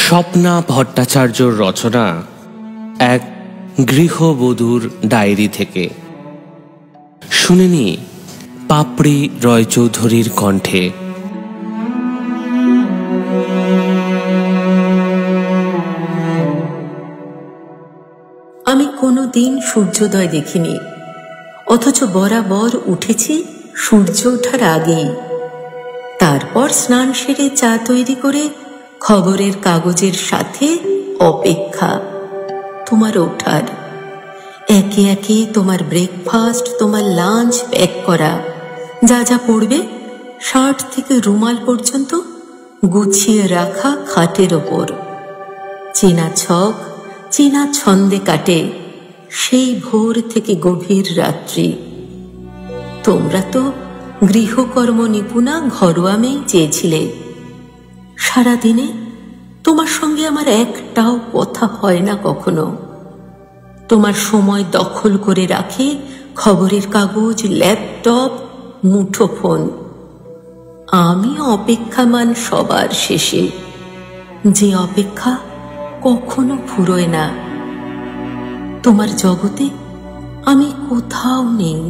স্বপ্না ভট্টাচার্যর রচনা এক গৃহবধূর ডায়েরি থেকে শুনে নি পাপড়ি রয়চৌধুরীর কণ্ঠে। আমি কোনোদিন সূর্যোদয় দেখিনি, অথচ বরাবর উঠেছি সূর্য ওঠার আগেই। তারপর স্নান সেরে চা তৈরি করে খবরের কাগজের সাথে অপেক্ষা তোমার ওঠার। একে একে তোমার ব্রেকফাস্ট, তোমার লাঞ্চ প্যাক করা, যা যা পড়বে শার্ট থেকে রুমাল পর্যন্ত গুছিয়ে রাখা খাটের ওপর। চেনা ছক, চেনা ছন্দে কাটে সেই ভোর থেকে গভীর রাত্রি। তোমরা তো গৃহকর্ম নিপুণা ঘরোয়া মেয়ে চেয়েছিলে। সারাদিনে তোমার সঙ্গে আমার একটাও কথা হয় না কখনো। তোমার সময় দখল করে রাখে খবরের কাগজ, ল্যাপটপ, মুঠোফোন। আমি অপেক্ষামান সবার শেষে, যে অপেক্ষা কখনো ফুরোয় না। তোমার জগতে আমি কোথাও নেই।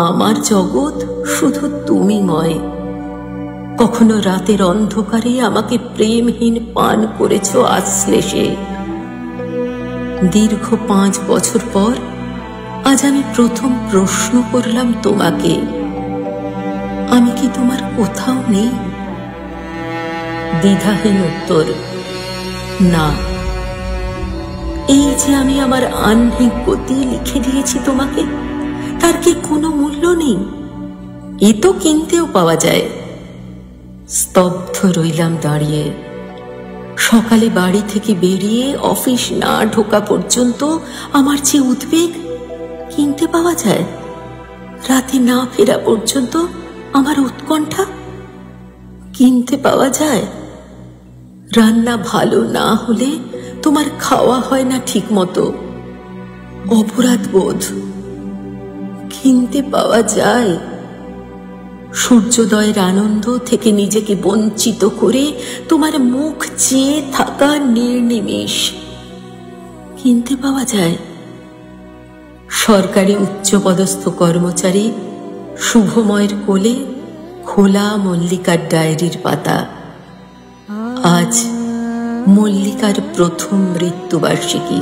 আমার জগৎ শুধু তুমিময়। কখনো রাতের অন্ধকারে আমাকে প্রেমহীন পান করেছ আশ্লেষে। দীর্ঘ 5 বছর পর আজ আমি প্রথম প্রশ্ন করলাম তোমাকে, আমি কি তোমার কোথাও নেই? দ্বিধাহীন উত্তর, না। এই যে আমি আমার আহ্নিক গতি লিখে দিয়েছি তোমাকে, তার কি কোনো মূল্য নেই? এ তো কিনতেও পাওয়া যায়। স্তব্ধ রইলাম দাঁড়িয়ে। সকালে বাড়ি থেকে বেরিয়ে অফিস না ঢোকা পর্যন্ত আমার যে উদ্বেগ, কিনতে পাওয়া যায়? রাতে না ফেরা পর্যন্ত আমার উৎকণ্ঠা, কিনতে পাওয়া যায়? রান্না ভালো না হলে তোমার খাওয়া হয় না ঠিক মতো, অপরাধ বোধ, কিনতে পাওয়া যায়? সূর্যোদয়ের আনন্দ থেকে নিজেকে বঞ্চিত করে তোমার মুখ চেয়ে থাকা নির্নিমেষ, কিনতে পাওয়া যায়? সরকারি উচ্চপদস্থ কর্মচারী শুভময়ের কোলে খোলা মল্লিকার ডায়েরির পাতা। আজ মল্লিকার প্রথম মৃত্যুবার্ষিকী।